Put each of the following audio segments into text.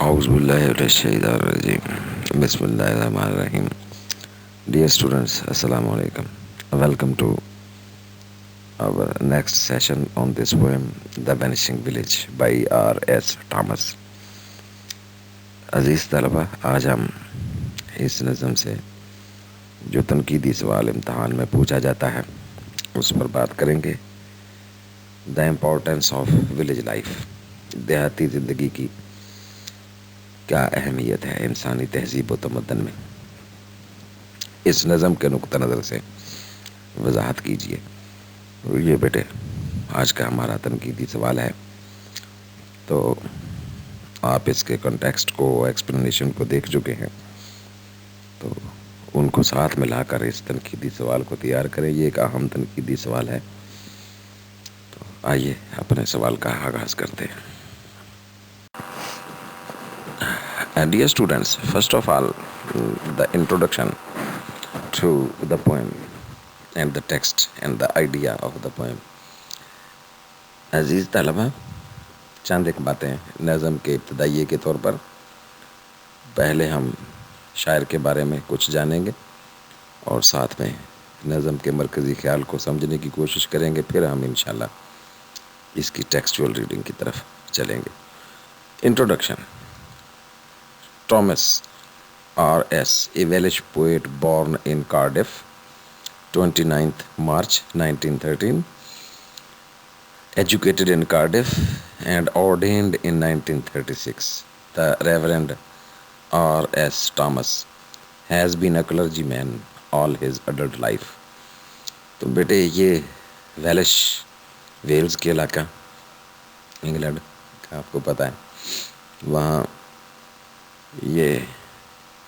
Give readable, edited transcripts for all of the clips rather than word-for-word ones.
اعوذ باللہ من الشیطان الرجیم بسم اللہ الرحمن الرحیم. Dear students, Assalamu alaikum. Welcome to our next session on this poem, The Vanishing Village by R.S. Thomas. عزیز طلبہ، آج ہم اس نظم سے جو تنقیدی سوال امتحان میں پوچھا جاتا ہے اس پر بات کریں گے. The importance of village life. دیہاتی زندگی کی کیا اہمیت ہے انسانی تہذیب و تمدن میں. اس نظم کے نقطہ نظر سے وضاحت کیجیے. یہ بیٹے آج کا ہمارا تنقیدی سوال ہے، تو آپ اس کے کنٹیکسٹ کو، ایکسپلینیشن کو دیکھ چکے ہیں، تو ان کو ساتھ ملا کر اس تنقیدی سوال کو تیار کریں. یہ ایک اہم تنقیدی سوال ہے. تو آئیے اپنے سوال کا آغاز کرتے ہیں. Dear students, first of all, the introduction to the poem and the text and the idea of the poem. عزیز طلبہ، چند ایک باتیں نظم کے ابتدائیے کے طور پر. پہلے ہم شاعر کے بارے میں کچھ جانیں گے اور ساتھ میں نظم کے مرکزی خیال کو سمجھنے کی کوشش کریں گے. پھر ہم انشاءاللہ اس کی ٹیکسچول ریڈنگ کی طرف چلیں گے. Introduction. Thomas R.S., a Welsh poet born in Cardiff, 29th March 1913, educated in Cardiff and ordained in 1936. The Reverend R.S. Thomas has been a clergyman all his adult life. تو بیٹے یہ ویلز کے علاقہ England کا آپ کو پتہ ہے، وہاں یہ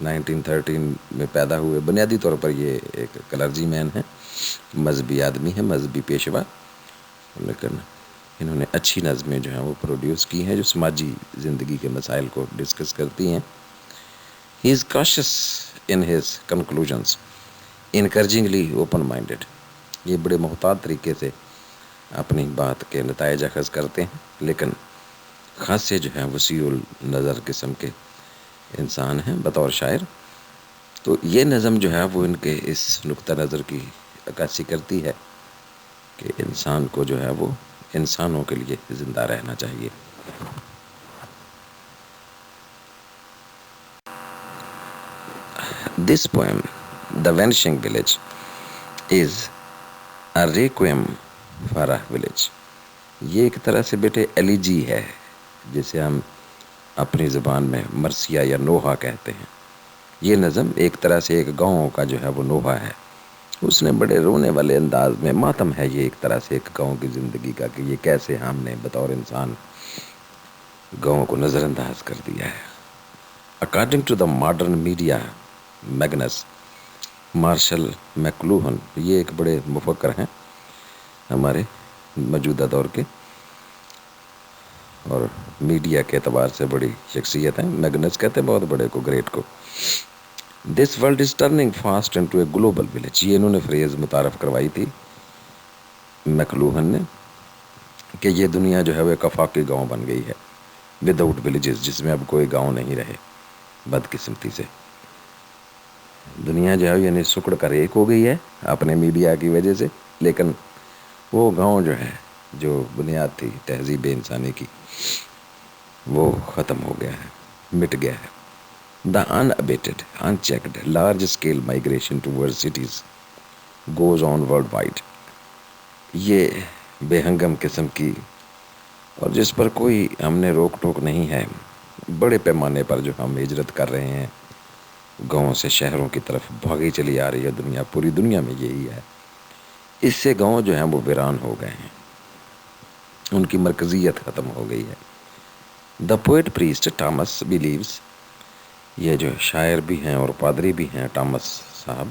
1913 میں پیدا ہوئے. بنیادی طور پر یہ ایک کلرجی مین ہے، مذہبی آدمی ہے، مذہبی پیشوا، لیکن انہوں نے اچھی نظمیں جو ہیں وہ پروڈیوس کی ہیں جو سماجی زندگی کے مسائل کو ڈسکس کرتی ہیں. He is cautious in his conclusions, encouragingly open-minded. یہ بڑے محتاط طریقے سے اپنی بات کے نتائج اخذ کرتے ہیں، لیکن خاصے جو ہیں وسیع النظر قسم کے انسان ہیں بطور شاعر. تو یہ نظم جو ہے وہ ان کے اس نقطہ نظر کی عکاسی کرتی ہے کہ انسان کو جو ہے وہ انسانوں کے لیے زندہ رہنا چاہیے. This poem, The Vanishing Village, is a requiem for a village. یہ ایک طرح سے بیٹے ایلیجی ہے، جسے ہم اپنی زبان میں مرثیہ یا نوحہ کہتے ہیں. یہ نظم ایک طرح سے ایک گاؤں کا جو ہے وہ نوحہ ہے. اس نے بڑے رونے والے انداز میں، ماتم ہے یہ ایک طرح سے ایک گاؤں کی زندگی کا، کہ یہ کیسے ہم نے بطور انسان گاؤں کو نظر انداز کر دیا ہے. According to the modern media Magnus Marshall McLuhan, یہ ایک بڑے مفکر ہیں ہمارے موجودہ دور کے اور میڈیا کے اعتبار سے بڑی شخصیت ہیں. میگنس کہتے ہیں بہت بڑے کو، گریٹ کو. This world is turning fast into a global village. یہ انہوں نے فریز متعارف کروائی تھی میکلوہن نے، کہ یہ دنیا جو ہے وہ ایک آفاقی گاؤں بن گئی ہے، وداؤٹ ولیجز، جس میں اب کوئی گاؤں نہیں رہے. بدقسمتی سے دنیا جو ہے یعنی سکڑ کر ایک ہو گئی ہے اپنے میڈیا کی وجہ سے، لیکن وہ گاؤں جو ہے جو بنیاد تھی تہذیب انسانی کی، وہ ختم ہو گیا ہے، مٹ گیا ہے. The unabated, unchecked, large-scale migration towards cities goes on worldwide. یہ بے ہنگم قسم کی اور جس پر کوئی ہم نے روک ٹوک نہیں ہے، بڑے پیمانے پر جو ہم ہجرت کر رہے ہیں گاؤں سے شہروں کی طرف بھاگی چلی آ رہی ہے دنیا، پوری دنیا میں یہی ہے. اس سے گاؤں جو ہیں وہ ویران ہو گئے ہیں، ان کی مرکزیت ختم ہو گئی ہے. دا پوئٹ پریسٹ ٹامس بلیوز، یہ جو شاعر بھی ہیں اور پادری بھی ہیں ٹامس صاحب،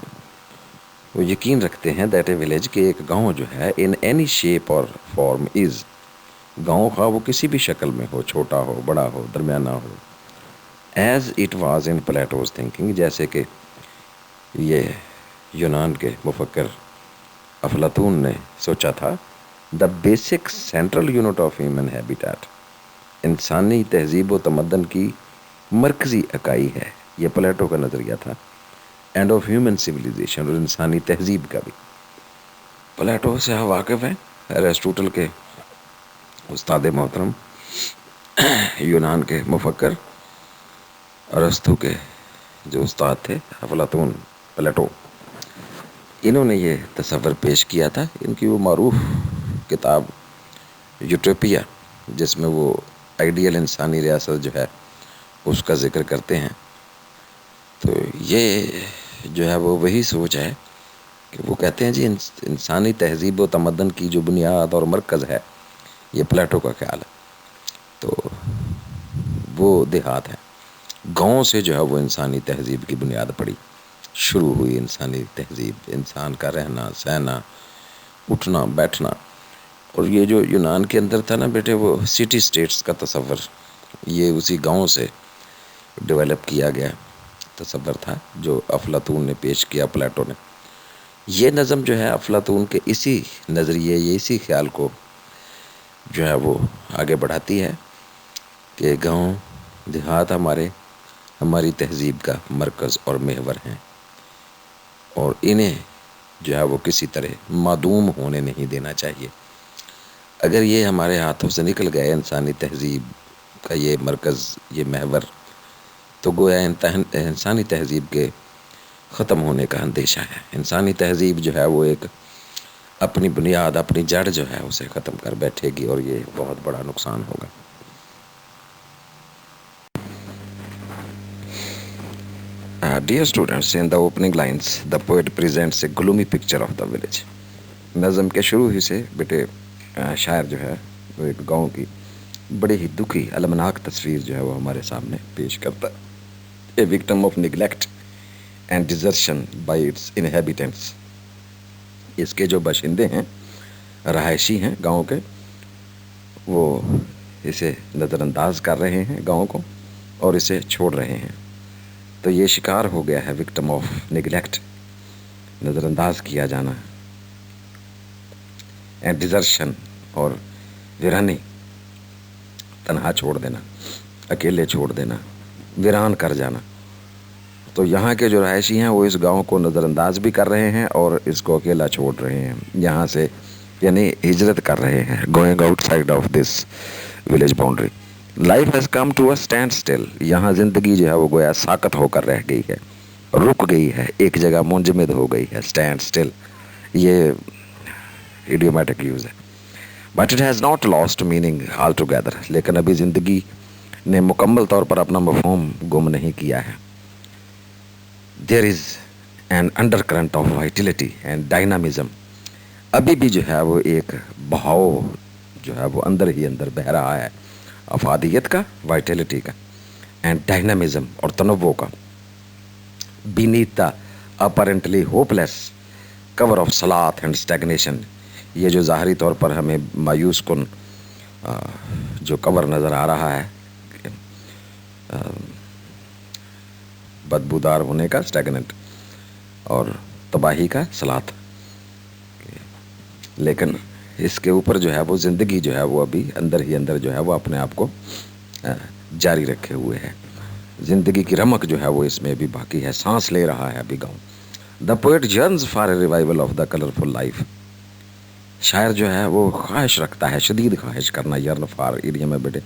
وہ یقین رکھتے ہیں دیٹ اے ولیج، کہ ایک گاؤں جو ہے ان اینی شیپ اور فارم از، گاؤں خواہ وہ کسی بھی شکل میں ہو، چھوٹا ہو، بڑا ہو، درمیانہ ہو، as it was in Plato's thinking, جیسے کہ یہ یونان کے مفکر افلاطون نے سوچا تھا. The basic central unit of human habitat, انسانی تہذیب و تمدن کی مرکزی اکائی ہے. یہ پلیٹو کا نظریہ تھا. اینڈ آف ہیومن سویلائزیشن، اور انسانی تہذیب کا بھی. پلیٹو سے آپ واقف ہیں، ایرسٹوٹل کے استاد محترم، یونان کے مفکر، ارسطو کے جو استاد تھے افلاطون، پلیٹو. انہوں نے یہ تصور پیش کیا تھا. ان کی وہ معروف کتاب یوٹوپیا، جس میں وہ آئیڈیل انسانی ریاست جو ہے اس کا ذکر کرتے ہیں. تو یہ جو ہے وہ وہی سوچ ہے کہ وہ کہتے ہیں جی انسانی تہذیب و تمدن کی جو بنیاد اور مرکز ہے یہ پلیٹو کا خیال ہے. تو وہ دیہات ہے، گاؤں سے جو ہے وہ انسانی تہذیب کی بنیاد پڑی، شروع ہوئی انسانی تہذیب، انسان کا رہنا سہنا، اٹھنا بیٹھنا. اور یہ جو یونان کے اندر تھا نا بیٹے، وہ سٹی سٹیٹس کا تصور یہ اسی گاؤں سے ڈیولپ کیا گیا تصور تھا جو افلاطون نے پیش کیا، پلیٹو نے. یہ نظم جو ہے افلاطون کے اسی نظریے، یہ اسی خیال کو جو ہے وہ آگے بڑھاتی ہے کہ گاؤں دیہات ہماری تہذیب کا مرکز اور محور ہیں، اور انہیں جو ہے وہ کسی طرح معدوم ہونے نہیں دینا چاہیے. اگر یہ ہمارے ہاتھوں سے نکل گئے انسانی تہذیب کا یہ مرکز، یہ محور، تو گویا انسانی تہذیب کے ختم ہونے کا اندیشہ ہے. انسانی تہذیب جو ہے وہ ایک اپنی بنیاد، اپنی جڑ جو ہے اسے ختم کر بیٹھے گی، اور یہ بہت بڑا نقصان ہوگا. Dear students, in the opening lines, the poet presents a gloomy picture of the village. نظم کے شروع ہی سے بیٹے شاعر جو ہے وہ ایک گاؤں کی بڑی ہی دکھی المناک تصویر جو ہے وہ ہمارے سامنے پیش کرتا ہے. A victim of neglect and desertion by its inhabitants. اس کے جو باشندے ہیں، رہائشی ہیں گاؤں کے، وہ اسے نظر انداز کر رہے ہیں گاؤں کو، اور اسے چھوڑ رہے ہیں. تو یہ شکار ہو گیا ہے وکٹم آف نیگلیکٹ، نظر انداز کیا جانا، اینڈ ڈیزرشن، اور ویرانی، تنہا چھوڑ دینا، اکیلے چھوڑ دینا، ویران کر جانا. تو یہاں کے جو رہائشی ہیں وہ اس گاؤں کو نظر انداز بھی کر رہے ہیں اور اس کو اکیلا چھوڑ رہے ہیں، یہاں سے یعنی ہجرت کر رہے ہیں، going outside of this village boundary. Life has come to a standstill. یہاں زندگی جو ہے وہ گویا ساکت ہو کر رہ گئی ہے، رک گئی ہے، ایک جگہ منجمد ہو گئی ہے. اسٹینڈ اسٹل یہ ایڈیومیٹک یوز ہے. But it has not last meaning all together. لیکن ابھی زندگی نے مکمل طور پر اپنا مفہوم گم نہیں کیا ہے. There is an undercurrent of vitality and dynamism. ابھی بھی جو ہے وہ ایک بہاؤ جو ہے وہ اندر ہی اندر بہہ رہا ہے، افادیت کا، وائٹیلٹی کا، اینڈ ڈائنامزم اور تنوع کا. beneath the apparently hopeless cover of sloth and stagnation. یہ جو ظاہری طور پر ہمیں مایوس کن جو کور نظر آ رہا ہے، بدبودار ہونے کا، اسٹیگننٹ، اور تباہی کا، سلات. لیکن اس کے اوپر جو ہے وہ زندگی جو ہے وہ ابھی اندر ہی اندر جو ہے وہ اپنے آپ کو جاری رکھے ہوئے ہے. زندگی کی رمق جو ہے وہ اس میں بھی باقی ہے، سانس لے رہا ہے ابھی گاؤں. The poet yearns for a revival of the colourful life. شاعر جو ہے وہ خواہش رکھتا ہے، شدید خواہش کرنا، یرن فار ایڈیم ہے بیٹے،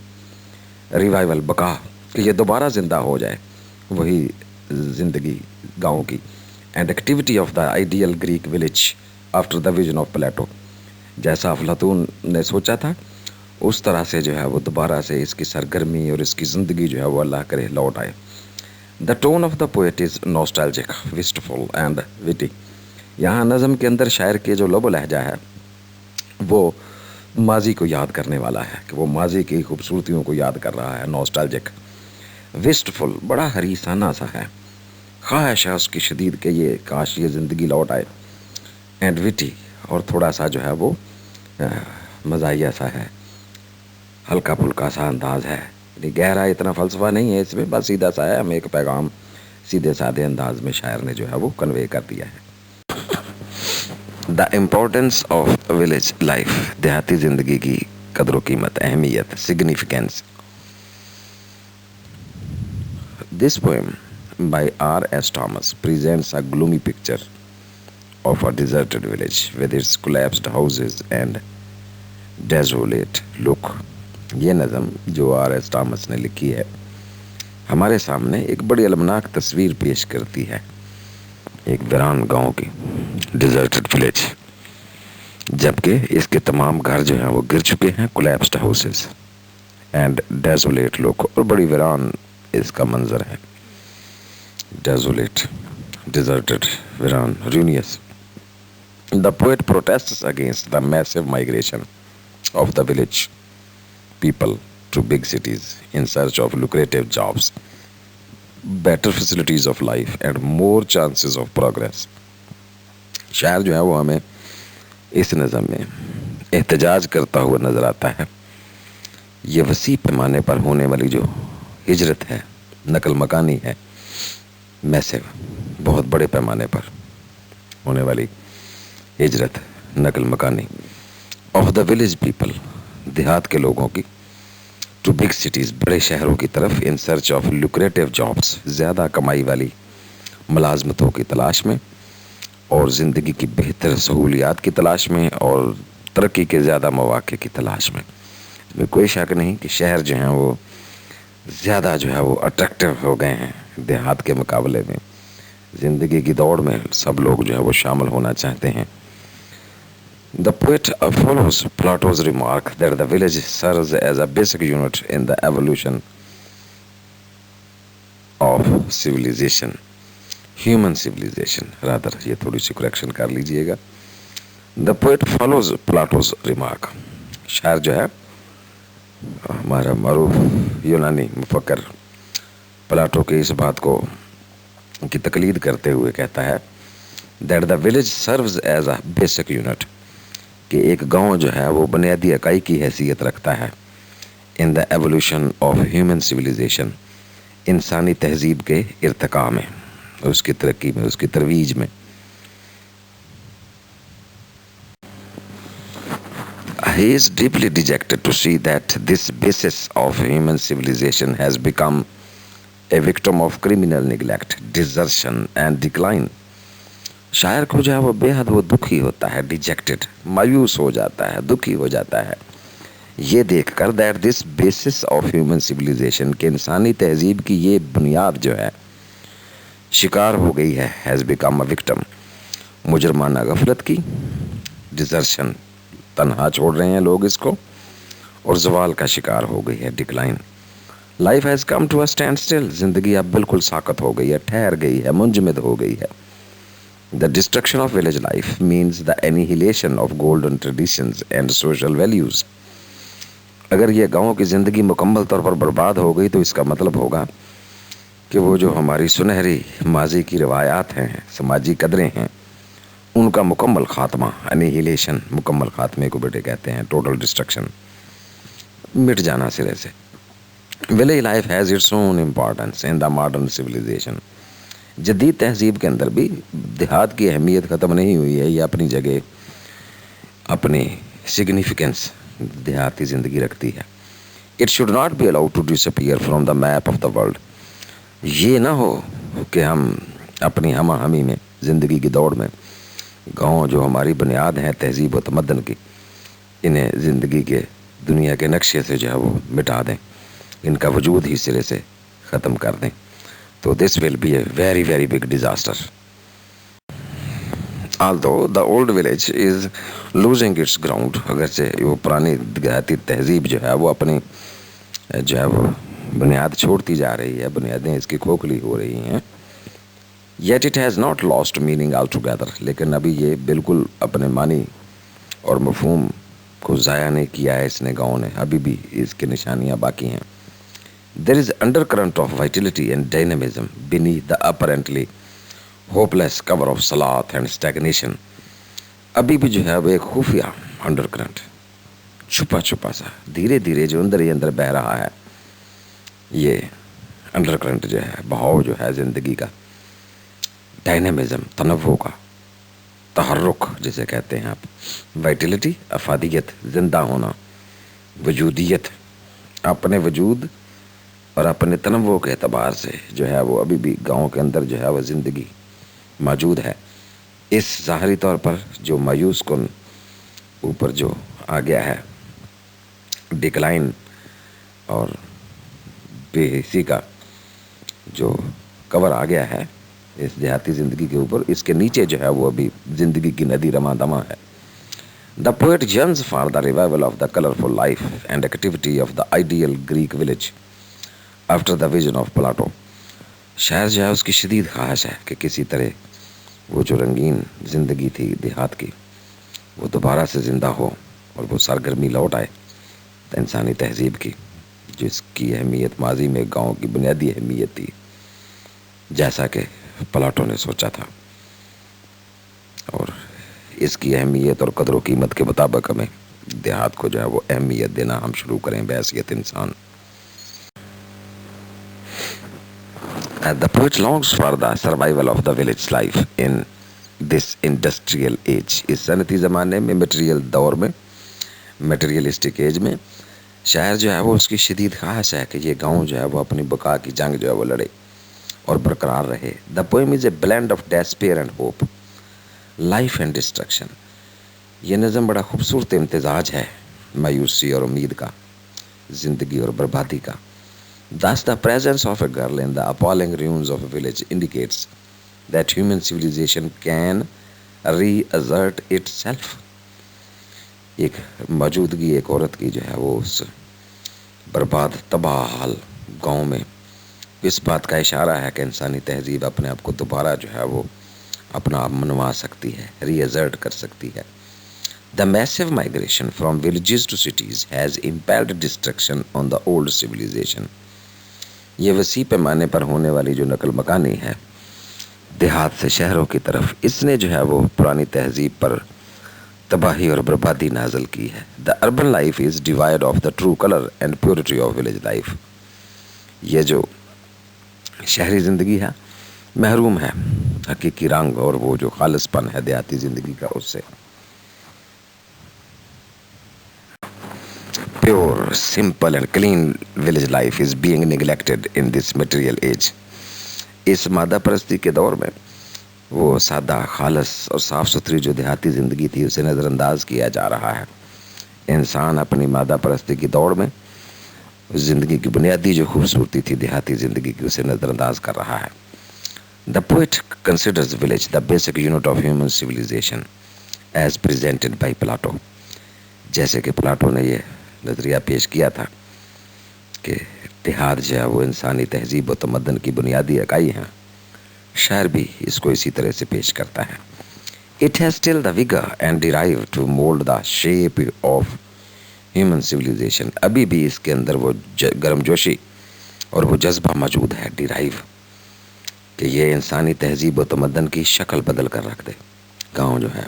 ریوائول، بقا، کہ یہ دوبارہ زندہ ہو جائے وہی زندگی گاؤں کی. And activity of the ideal Greek village after the vision of Plato. جیسا افلاطون نے سوچا تھا اس طرح سے جو ہے وہ دوبارہ سے اس کی سرگرمی اور اس کی زندگی جو ہے وہ اللہ کرے لوٹ آئے. The tone of the poet is nostalgic, wistful and witty. یہاں نظم کے اندر شاعر کے جو لب و لہجہ ہے وہ ماضی کو یاد کرنے والا ہے، کہ وہ ماضی کی خوبصورتیوں کو یاد کر رہا ہے. نوسٹالجک، وسٹفل، بڑا حریصانہ سا ہے، خواہش ہے اس کی شدید کہ یہ کاش یہ زندگی لوٹ آئے. اینڈ وٹی، اور تھوڑا سا جو ہے وہ مزاحیہ سا ہے، ہلکا پھلکا سا انداز ہے، یعنی گہرا اتنا فلسفہ نہیں ہے اس میں، بس سیدھا سا ہے، ہمیں ایک پیغام سیدھے سادھے انداز میں شاعر نے جو ہے وہ کنوے کر دیا ہے. The importance of village life. دیہاتی زندگی کی قدر و قیمت، اہمیت، significance. This poem by R.S. Thomas presents a gloomy picture of a deserted village with its collapsed houses and desolate look. یہ نظم جو آر ایس ٹامس نے لکھی ہے ہمارے سامنے ایک بڑی المناک تصویر پیش کرتی ہے ایک ویران گاؤں کی، ڈیزرٹڈ ولیج، جبکہ اس کے تمام گھر جو ہیں وہ گر چکے ہیں، کولیپسڈ ہاؤسز اینڈ ڈیزولیٹ لک، اور بڑی ویران اس کا منظر ہے، ڈیزولیٹ، ڈیزرٹڈ، ویران، رونیس. The poet protests against the massive migration of the village people to big cities in search of lucrative jobs, better facilities of life and more chances of progress. شاعر جو ہے وہ ہمیں اس نظم میں احتجاج کرتا ہوا نظر آتا ہے. یہ وسیع پیمانے پر ہونے والی جو ہجرت ہے، نقل مکانی ہے، میسو، بہت بڑے پیمانے پر ہونے والی ہجرت، نقل مکانی آف دا ولیج پیپل، دیہات کے لوگوں کی، ٹو بگ سٹیز، بڑے شہروں کی طرف، in search of lucrative jobs, زیادہ کمائی والی ملازمتوں کی تلاش میں، اور زندگی کی بہتر سہولیات کی تلاش میں، اور ترقی کے زیادہ مواقع کی تلاش میں. اس میں کوئی شک نہیں کہ شہر جو ہیں وہ زیادہ جو ہے وہ اٹریکٹیو ہو گئے ہیں دیہات کے مقابلے میں. زندگی کی دوڑ میں سب لوگ جو ہے وہ شامل ہونا چاہتے ہیں. The poet follows Plato's remark that the village serves as a basic unit in the evolution of civilization, human civilization. Rather, یہ تھوڑی سی کریکشن کر لیجئے گا. The poet follows Plato's remark. شاعر جو ہے ہمارا معروف یونانی مفکر پلاٹو کے اس بات کو کی تقلید کرتے ہوئے کہتا ہے that the village serves as a basic unit، کہ ایک گاؤں جو ہے وہ بنیادی اکائی کی حیثیت رکھتا ہے in the evolution of human civilization، انسانی تہذیب کے ارتقاء میں، اس کی ترقی میں، اس کی ترویج میں. He is deeply dejected to see that this basis of human civilization has become a victim of criminal neglect, desertion and decline. شاعر کو جو ہے وہ بے حد وہ دکھی ہوتا ہے، ڈیجیکٹڈ، مایوس ہو جاتا ہے، دکھی ہو جاتا ہے یہ دیکھ کر that this basis of human civilization، کہ انسانی تہذیب کی یہ بنیاد جو ہے شکار ہو گئی ہے، has become a victim، مجرمانہ غفلت کی، desertion، تنہا چھوڑ رہے ہیں لوگ اس کو، اور زوال کا شکار ہو گئی ہے، decline. Life has come to a standstill، زندگی اب بالکل ساکت ہو گئی ہے، ٹھہر گئی ہے، منجمد ہو گئی ہے. The destruction of village life means the annihilation of golden traditions and social values. اگر یہ گاؤں کی زندگی مکمل طور پر برباد ہو گئی تو اس کا مطلب ہوگا کہ وہ جو ہماری سنہری ماضی کی روایات ہیں، سماجی قدریں ہیں، ان کا مکمل خاتمہ، انیہیلیشن، مکمل خاتمے کو بیٹے کہتے ہیں، ٹوٹل ڈسٹرکشن، مٹ جانا سرے سے. Village life has its own importance in the modern civilization. جدید تہذیب کے اندر بھی دیہات کی اہمیت ختم نہیں ہوئی ہے، یہ اپنی جگہ، اپنی سگنیفیکنس دیہاتی زندگی رکھتی ہے. It should not be allowed to disappear from the map of the world. یہ نہ ہو کہ ہم اپنی ہمہ ہمی میں، زندگی کی دوڑ میں، گاؤں جو ہماری بنیاد ہیں تہذیب و تمدن کی، انہیں زندگی کے دنیا کے نقشے سے جو ہے وہ مٹا دیں، ان کا وجود ہی سرے سے ختم کر دیں. تو this will be a very very big disaster. Although the old village is losing its ground، اگرچہ وہ پرانی دیہاتی تہذیب جو ہے وہ اپنی جو ہے وہ بنیاد چھوڑتی جا رہی ہے، بنیادیں اس کی کھوکھلی ہو رہی ہیں، yet it has not lost meaning altogether، لیکن ابھی یہ بالکل اپنے معنی اور مفہوم کو ضائع نہیں کیا ہے اس نے، گاؤں نے، ابھی بھی اس کی نشانیاں باقی ہیں. There is undercurrent of vitality and dynamism beneath the apparently hopeless cover of sloth and stagnation. ابھی بھی جو ہے وہ ایک خفیہ انڈر کرنٹ، چھپا چھپا سا، دھیرے دھیرے جو اندر ہی اندر بہہ رہا ہے، یہ انڈر کرنٹ جو ہے، بہاؤ جو ہے زندگی کا، ڈائنامزم، تنوع کا، تحرک جسے کہتے ہیں آپ، وائٹلٹی، افادیت، زندہ ہونا، وجودیت، اپنے وجود اور اپنے تنوع کے اعتبار سے جو ہے وہ ابھی بھی گاؤں کے اندر جو ہے وہ زندگی موجود ہے. اس ظاہری طور پر جو مایوس کن اوپر جو آ گیا ہے ڈکلائن اور بے حسی کا جو کور آ گیا ہے اس دیہاتی زندگی کے اوپر, اس کے نیچے جو ہے وہ ابھی زندگی کی ندی رواں دواں ہے. The poet yearns for the revival of the colorful life and activity of the ideal Greek village after the vision of Plato. شاعر جو ہے اس کی شدید خواہش ہے کہ کسی طرح وہ جو رنگین زندگی تھی دیہات کی وہ دوبارہ سے زندہ ہو اور وہ سرگرمی لوٹ آئے انسانی تہذیب کی, جس کی اہمیت ماضی میں گاؤں کی بنیادی اہمیت تھی, جیسا کہ پلاٹو نے سوچا تھا. اور اس کی اہمیت اور قدر و قیمت کے مطابق ہمیں دیہات کو جو ہے وہ اہمیت دینا ہم شروع کریں بحیثیت انسان. The poet longs for the survival of the village life in this industrial age. اس صنعتی زمانے میں میٹیریل دور میں میٹیریلسٹک ایج میں شاعر جو ہے وہ اس کی شدید خواہش ہے کہ یہ گاؤں جو ہے وہ اپنی بقا کی جنگ جو ہے وہ لڑے اور برقرار رہے. The poem is a blend of despair and hope, life and destruction. یہ نظم بڑا خوبصورت امتزاج ہے مایوسی اور امید کا, زندگی اور بربادی کا. Thus the presence of a girl in the appalling ruins of a village indicates that human civilization can reassert itself. ایک موجودگی ایک عورت کی جو ہے وہ اس برباد تباہ حال گاؤں میں اس بات کا اشارہ ہے کہ انسانی تہذیب اپنے آپ کو دوبارہ جو ہے وہ اپنا آپ منوا سکتی ہے, ری ایزرٹ کر سکتی ہے. The massive migration from villages to cities has impelled destruction on the old civilization. یہ وسیع پیمانے پر ہونے والی جو نقل مکانی ہے دیہات سے شہروں کی طرف, اس نے جو ہے وہ پرانی تہذیب پر تباہی اور بربادی نازل کی ہے. The urban life is devoid of the true color and purity of village life. یہ جو شہری زندگی ہے محروم ہے حقیقی رنگ اور وہ جو خالص پن ہے دیہاتی زندگی کا اس سے. Pure, simple and clean village life is being neglected in this material age. اس مادہ پرستی کے دور میں وہ سادہ خالص اور صاف ستھری جو دیہاتی زندگی تھی اسے نظر انداز کیا جا رہا ہے. انسان اپنی مادہ پرستی کی دوڑ میں زندگی کی بنیادی جو خوبصورتی تھی دیہاتی زندگی کی اسے نظر انداز کر رہا ہے. The poet considers village the basic unit of human civilization as presented by Plato. جیسے کہ پلاٹو نے یہ نظریہ پیش کیا تھا کہ دیہات جو ہے وہ انسانی تہذیب و تمدن کی بنیادی اکائی ہیں, شاعر بھی اس کو اسی طرح سے پیش کرتا ہے. It has still the vigor and drive to mold the shape of human civilization. ابھی بھی اس کے اندر وہ گرم جوشی اور وہ جذبہ موجود ہے, ڈرائیو, کہ یہ انسانی تہذیب و تمدن کی شکل بدل کر رکھ دے گاؤں جو ہے.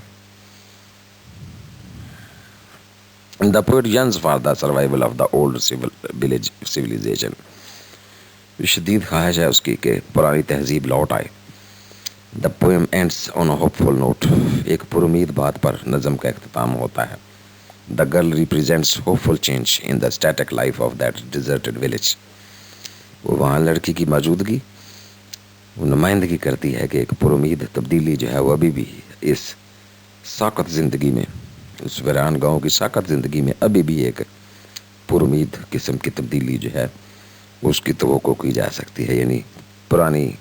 The poet yearns for the survival of the old village civilization. شدید خواہش ہے اس کی کہ پرانی تہذیب لوٹ آئے. The poem ends on a hopeful note. ایک پر امید بات پر نظم کا اختتام ہوتا ہے. The girl represents hopeful change in the static life of that deserted village. وہ وہاں لڑکی کی موجودگی وہ نمائندگی کرتی ہے کہ ایک پر امید تبدیلی جو ہے وہ ابھی بھی اس ساکت زندگی میں, اس ویران گاؤں کی ساکت زندگی میں ابھی بھی ایک پر امید قسم کی تبدیلی جو ہے اس کی توقع کی جا سکتی ہے. یعنی پرانی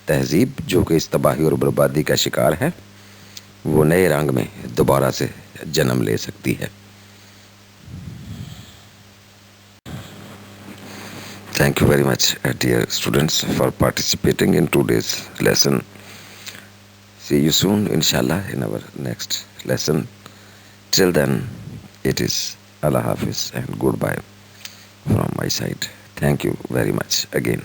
تہذیب جو کہ اس تباہی اور بربادی کا شکار ہے وہ نئے رنگ میں دوبارہ سے جنم لے سکتی ہے. Thank you very much, dear students, for participating in today's lesson. See you soon, inshallah, in our next lesson. Till then, it is Allah Hafiz and goodbye from my side. Thank you very much again.